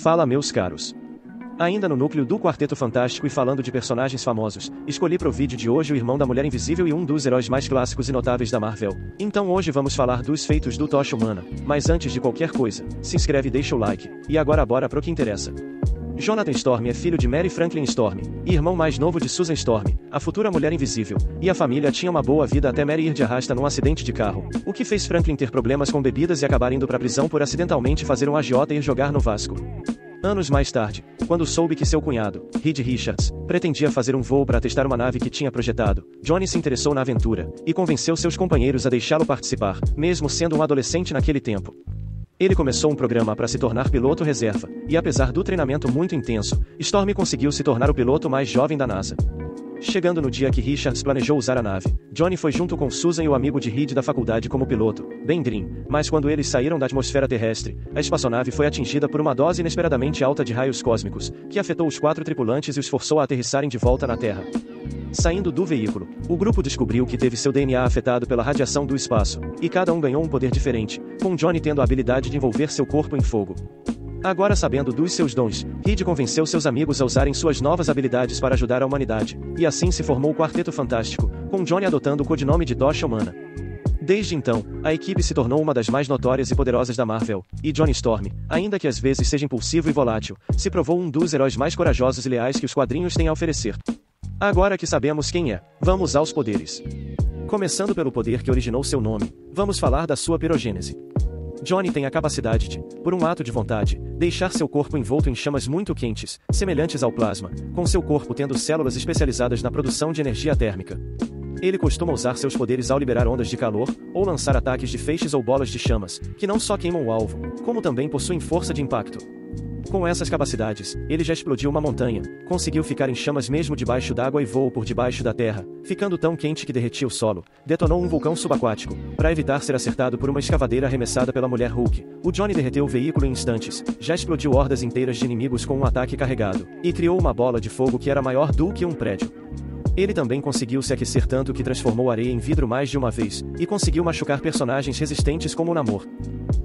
Fala, meus caros. Ainda no núcleo do Quarteto Fantástico e falando de personagens famosos, escolhi pro vídeo de hoje o irmão da Mulher Invisível e um dos heróis mais clássicos e notáveis da Marvel. Então hoje vamos falar dos feitos do Tocha Humana, mas antes de qualquer coisa, se inscreve e deixa o like, e agora bora pro que interessa. Jonathan Storm é filho de Mary Franklin Storm, e irmão mais novo de Susan Storm, a futura Mulher Invisível, e a família tinha uma boa vida até Mary ir de arrasta num acidente de carro, o que fez Franklin ter problemas com bebidas e acabar indo pra prisão por acidentalmente fazer um agiota e ir jogar no Vasco. Anos mais tarde, quando soube que seu cunhado, Reed Richards, pretendia fazer um voo para testar uma nave que tinha projetado, Johnny se interessou na aventura, e convenceu seus companheiros a deixá-lo participar, mesmo sendo um adolescente naquele tempo. Ele começou um programa para se tornar piloto reserva, e apesar do treinamento muito intenso, Storm conseguiu se tornar o piloto mais jovem da NASA. Chegando no dia que Richards planejou usar a nave, Johnny foi junto com Susan e o amigo de Reed da faculdade como piloto, Ben Green, mas quando eles saíram da atmosfera terrestre, a espaçonave foi atingida por uma dose inesperadamente alta de raios cósmicos, que afetou os 4 tripulantes e os forçou a aterrissarem de volta na Terra. Saindo do veículo, o grupo descobriu que teve seu DNA afetado pela radiação do espaço, e cada um ganhou um poder diferente, com Johnny tendo a habilidade de envolver seu corpo em fogo. Agora sabendo dos seus dons, Reed convenceu seus amigos a usarem suas novas habilidades para ajudar a humanidade, e assim se formou o Quarteto Fantástico, com Johnny adotando o codinome de Tocha Humana. Desde então, a equipe se tornou uma das mais notórias e poderosas da Marvel, e Johnny Storm, ainda que às vezes seja impulsivo e volátil, se provou um dos heróis mais corajosos e leais que os quadrinhos têm a oferecer. Agora que sabemos quem é, vamos aos poderes. Começando pelo poder que originou seu nome, vamos falar da sua pirogênese. Johnny tem a capacidade de, por um ato de vontade, deixar seu corpo envolto em chamas muito quentes, semelhantes ao plasma, com seu corpo tendo células especializadas na produção de energia térmica. Ele costuma usar seus poderes ao liberar ondas de calor, ou lançar ataques de feixes ou bolas de chamas, que não só queimam o alvo, como também possuem força de impacto. Com essas capacidades, ele já explodiu uma montanha, conseguiu ficar em chamas mesmo debaixo d'água e voou por debaixo da terra, ficando tão quente que derretia o solo, detonou um vulcão subaquático, para evitar ser acertado por uma escavadeira arremessada pela mulher Hulk. O Johnny derreteu o veículo em instantes, já explodiu hordas inteiras de inimigos com um ataque carregado, e criou uma bola de fogo que era maior do que um prédio. Ele também conseguiu se aquecer tanto que transformou areia em vidro mais de uma vez, e conseguiu machucar personagens resistentes como o Namor.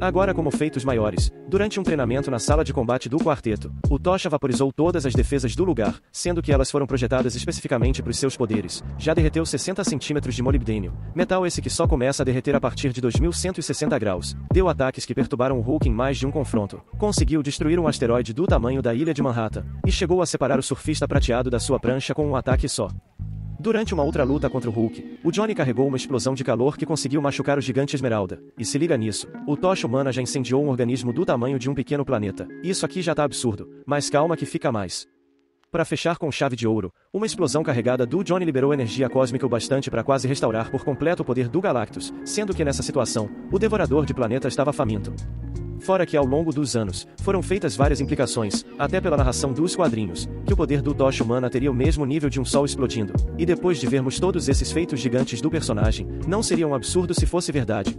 Agora como feitos maiores, durante um treinamento na sala de combate do quarteto, o Tocha vaporizou todas as defesas do lugar, sendo que elas foram projetadas especificamente para os seus poderes. Já derreteu 60 centímetros de molibdênio, metal esse que só começa a derreter a partir de 2160 graus, deu ataques que perturbaram o Hulk em mais de um confronto, conseguiu destruir um asteroide do tamanho da ilha de Manhattan, e chegou a separar o surfista prateado da sua prancha com um ataque só. Durante uma outra luta contra o Hulk, o Johnny carregou uma explosão de calor que conseguiu machucar o gigante Esmeralda. E se liga nisso, o Tocha Humana já incendiou um organismo do tamanho de um pequeno planeta. Isso aqui já tá absurdo, mas calma que fica mais. Para fechar com chave de ouro, uma explosão carregada do Johnny liberou energia cósmica o bastante para quase restaurar por completo o poder do Galactus, sendo que nessa situação, o Devorador de Planetas estava faminto. Fora que ao longo dos anos, foram feitas várias implicações, até pela narração dos quadrinhos, que o poder do Tocha Humana teria o mesmo nível de um sol explodindo. E depois de vermos todos esses feitos gigantes do personagem, não seria um absurdo se fosse verdade.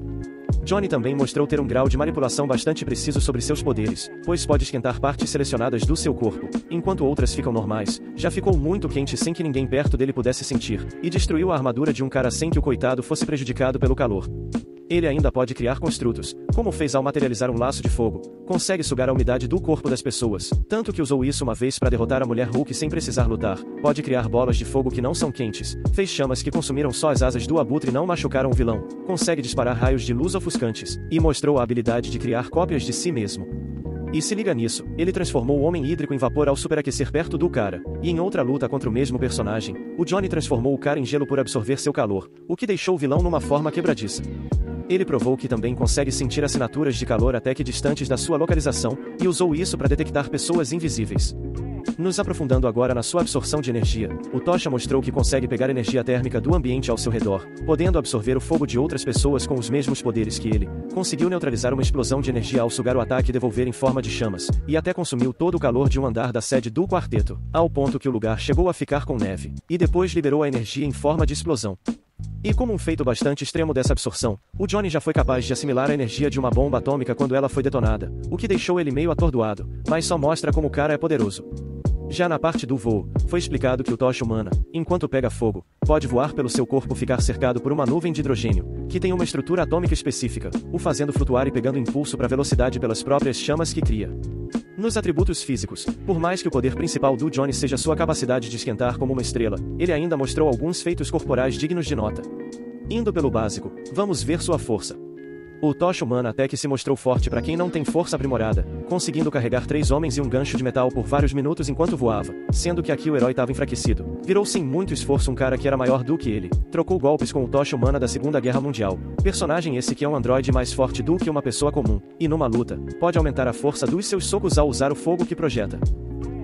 Johnny também mostrou ter um grau de manipulação bastante preciso sobre seus poderes, pois pode esquentar partes selecionadas do seu corpo, enquanto outras ficam normais. Já ficou muito quente sem que ninguém perto dele pudesse sentir, e destruiu a armadura de um cara sem que o coitado fosse prejudicado pelo calor. Ele ainda pode criar construtos, como fez ao materializar um laço de fogo, consegue sugar a umidade do corpo das pessoas, tanto que usou isso uma vez para derrotar a mulher Hulk sem precisar lutar, pode criar bolas de fogo que não são quentes, fez chamas que consumiram só as asas do abutre e não machucaram o vilão, consegue disparar raios de luz ofuscantes, e mostrou a habilidade de criar cópias de si mesmo. E se liga nisso, ele transformou o Homem Hídrico em vapor ao superaquecer perto do cara, e em outra luta contra o mesmo personagem, o Johnny transformou o cara em gelo por absorver seu calor, o que deixou o vilão numa forma quebradiça. Ele provou que também consegue sentir assinaturas de calor até que distantes da sua localização, e usou isso para detectar pessoas invisíveis. Nos aprofundando agora na sua absorção de energia, o Tocha mostrou que consegue pegar energia térmica do ambiente ao seu redor, podendo absorver o fogo de outras pessoas com os mesmos poderes que ele, conseguiu neutralizar uma explosão de energia ao sugar o ataque e devolver em forma de chamas, e até consumiu todo o calor de um andar da sede do quarteto, ao ponto que o lugar chegou a ficar com neve, e depois liberou a energia em forma de explosão. E como um feito bastante extremo dessa absorção, o Johnny já foi capaz de assimilar a energia de uma bomba atômica quando ela foi detonada, o que deixou ele meio atordoado, mas só mostra como o cara é poderoso. Já na parte do voo, foi explicado que o Tocha Humana, enquanto pega fogo, pode voar pelo seu corpo ficar cercado por uma nuvem de hidrogênio, que tem uma estrutura atômica específica, o fazendo flutuar e pegando impulso para velocidade pelas próprias chamas que cria. Nos atributos físicos, por mais que o poder principal do Johnny seja sua capacidade de esquentar como uma estrela, ele ainda mostrou alguns feitos corporais dignos de nota. Indo pelo básico, vamos ver sua força. O tocha humana até que se mostrou forte para quem não tem força aprimorada, conseguindo carregar 3 homens e um gancho de metal por vários minutos enquanto voava, sendo que aqui o herói estava enfraquecido. Virou sem muito esforço um cara que era maior do que ele. Trocou golpes com o tocha humana da Segunda Guerra Mundial. Personagem esse que é um androide mais forte do que uma pessoa comum, e numa luta, pode aumentar a força dos seus socos ao usar o fogo que projeta.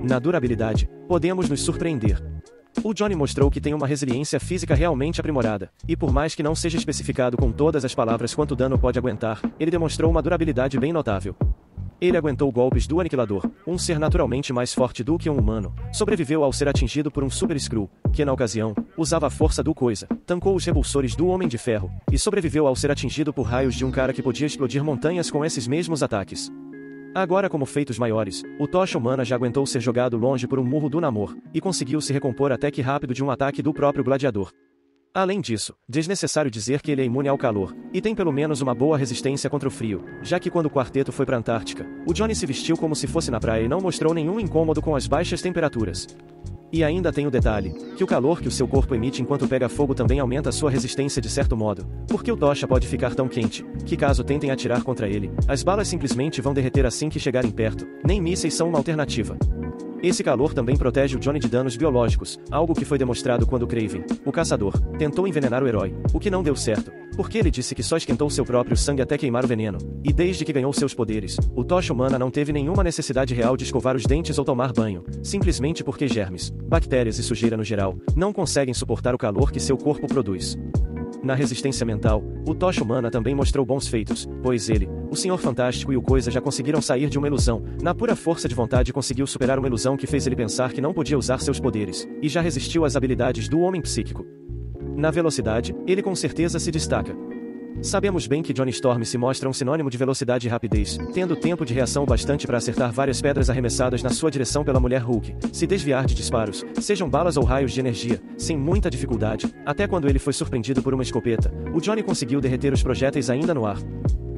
Na durabilidade, podemos nos surpreender. O Johnny mostrou que tem uma resiliência física realmente aprimorada, e por mais que não seja especificado com todas as palavras quanto dano pode aguentar, ele demonstrou uma durabilidade bem notável. Ele aguentou golpes do Aniquilador, um ser naturalmente mais forte do que um humano, sobreviveu ao ser atingido por um Super Skrull, que na ocasião, usava a força do Coisa, tancou os repulsores do Homem de Ferro, e sobreviveu ao ser atingido por raios de um cara que podia explodir montanhas com esses mesmos ataques. Agora como feitos maiores, o tocha humana já aguentou ser jogado longe por um murro do Namor, e conseguiu se recompor até que rápido de um ataque do próprio gladiador. Além disso, desnecessário dizer que ele é imune ao calor, e tem pelo menos uma boa resistência contra o frio, já que quando o quarteto foi para a Antártica, o Johnny se vestiu como se fosse na praia e não mostrou nenhum incômodo com as baixas temperaturas. E ainda tem o detalhe, que o calor que o seu corpo emite enquanto pega fogo também aumenta sua resistência de certo modo, porque o tocha pode ficar tão quente, que caso tentem atirar contra ele, as balas simplesmente vão derreter assim que chegarem perto, nem mísseis são uma alternativa. Esse calor também protege o Johnny de danos biológicos, algo que foi demonstrado quando Kraven, o caçador, tentou envenenar o herói, o que não deu certo, porque ele disse que só esquentou seu próprio sangue até queimar o veneno, e desde que ganhou seus poderes, o tocha humana não teve nenhuma necessidade real de escovar os dentes ou tomar banho, simplesmente porque germes, bactérias e sujeira no geral, não conseguem suportar o calor que seu corpo produz. Na resistência mental, o tocha humana também mostrou bons feitos, pois ele, o Senhor Fantástico e o Coisa já conseguiram sair de uma ilusão, na pura força de vontade conseguiu superar uma ilusão que fez ele pensar que não podia usar seus poderes, e já resistiu às habilidades do Homem Psíquico. Na velocidade, ele com certeza se destaca. Sabemos bem que Johnny Storm se mostra um sinônimo de velocidade e rapidez, tendo tempo de reação bastante para acertar várias pedras arremessadas na sua direção pela Mulher Hulk, se desviar de disparos, sejam balas ou raios de energia, sem muita dificuldade, até quando ele foi surpreendido por uma escopeta, o Johnny conseguiu derreter os projéteis ainda no ar.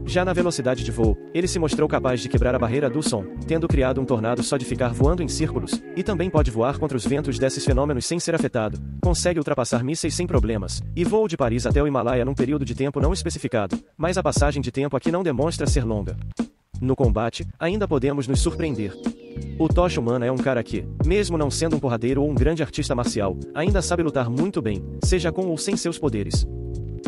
Já na velocidade de voo, ele se mostrou capaz de quebrar a barreira do som, tendo criado um tornado só de ficar voando em círculos, e também pode voar contra os ventos desses fenômenos sem ser afetado, consegue ultrapassar mísseis sem problemas, e voou de Paris até o Himalaia num período de tempo não especificado, mas a passagem de tempo aqui não demonstra ser longa. No combate, ainda podemos nos surpreender. O tocha humana é um cara que, mesmo não sendo um porradeiro ou um grande artista marcial, ainda sabe lutar muito bem, seja com ou sem seus poderes.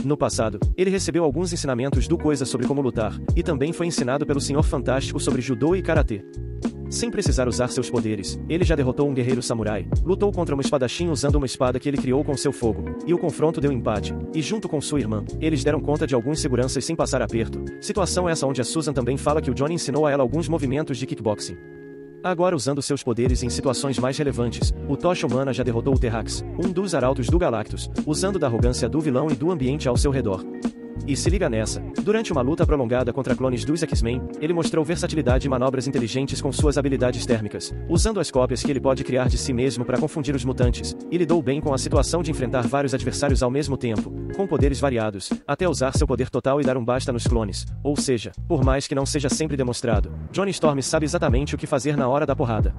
No passado, ele recebeu alguns ensinamentos do Coisa sobre como lutar, e também foi ensinado pelo Senhor Fantástico sobre judô e karatê. Sem precisar usar seus poderes, ele já derrotou um guerreiro samurai, lutou contra um espadachim usando uma espada que ele criou com seu fogo, e o confronto deu empate, e junto com sua irmã, eles deram conta de alguns seguranças sem passar aperto, situação essa onde a Susan também fala que o Johnny ensinou a ela alguns movimentos de kickboxing. Agora usando seus poderes em situações mais relevantes, o tocha humana já derrotou o Terrax, um dos arautos do Galactus, usando da arrogância do vilão e do ambiente ao seu redor. E se liga nessa, durante uma luta prolongada contra clones dos X-Men, ele mostrou versatilidade e manobras inteligentes com suas habilidades térmicas, usando as cópias que ele pode criar de si mesmo para confundir os mutantes, e lidou bem com a situação de enfrentar vários adversários ao mesmo tempo, com poderes variados, até usar seu poder total e dar um basta nos clones, ou seja, por mais que não seja sempre demonstrado, Johnny Storm sabe exatamente o que fazer na hora da porrada.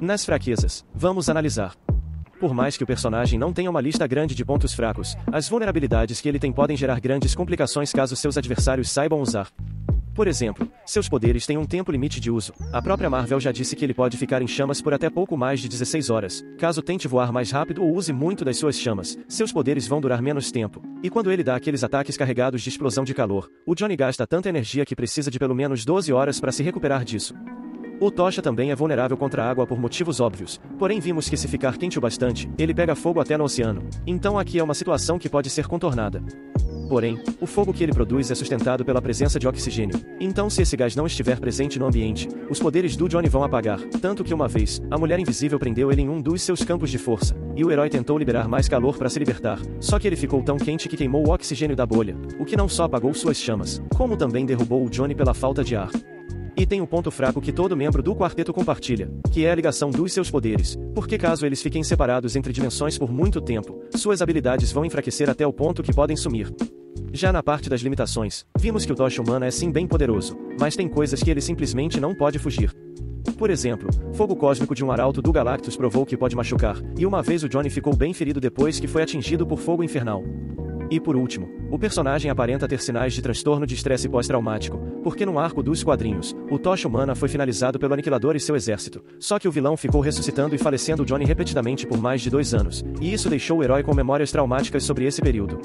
Nas fraquezas, vamos analisar. Por mais que o personagem não tenha uma lista grande de pontos fracos, as vulnerabilidades que ele tem podem gerar grandes complicações caso seus adversários saibam usar. Por exemplo, seus poderes têm um tempo limite de uso. A própria Marvel já disse que ele pode ficar em chamas por até pouco mais de 16 horas. Caso tente voar mais rápido ou use muito das suas chamas, seus poderes vão durar menos tempo. E quando ele dá aqueles ataques carregados de explosão de calor, o Johnny gasta tanta energia que precisa de pelo menos 12 horas para se recuperar disso. O tocha também é vulnerável contra a água por motivos óbvios, porém vimos que se ficar quente o bastante, ele pega fogo até no oceano. Então aqui é uma situação que pode ser contornada. Porém, o fogo que ele produz é sustentado pela presença de oxigênio. Então se esse gás não estiver presente no ambiente, os poderes do Johnny vão apagar, tanto que uma vez, a Mulher Invisível prendeu ele em um dos seus campos de força, e o herói tentou liberar mais calor para se libertar, só que ele ficou tão quente que queimou o oxigênio da bolha, o que não só apagou suas chamas, como também derrubou o Johnny pela falta de ar. E tem um ponto fraco que todo membro do quarteto compartilha, que é a ligação dos seus poderes, porque caso eles fiquem separados entre dimensões por muito tempo, suas habilidades vão enfraquecer até o ponto que podem sumir. Já na parte das limitações, vimos que o tocha humana é sim bem poderoso, mas tem coisas que ele simplesmente não pode fugir. Por exemplo, fogo cósmico de um arauto do Galactus provou que pode machucar, e uma vez o Johnny ficou bem ferido depois que foi atingido por fogo infernal. E por último, o personagem aparenta ter sinais de transtorno de estresse pós-traumático, porque num arco dos quadrinhos, o Tocha Humana foi finalizado pelo Aniquilador e seu exército, só que o vilão ficou ressuscitando e falecendo o Johnny repetidamente por mais de 2 anos, e isso deixou o herói com memórias traumáticas sobre esse período.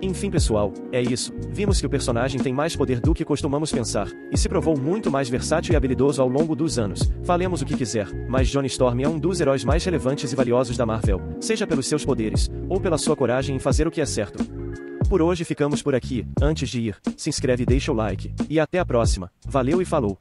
Enfim pessoal, é isso, vimos que o personagem tem mais poder do que costumamos pensar, e se provou muito mais versátil e habilidoso ao longo dos anos. Falemos o que quiser, mas Johnny Storm é um dos heróis mais relevantes e valiosos da Marvel, seja pelos seus poderes, ou pela sua coragem em fazer o que é certo. Por hoje ficamos por aqui. Antes de ir, se inscreve e deixa o like, e até a próxima. Valeu e falou!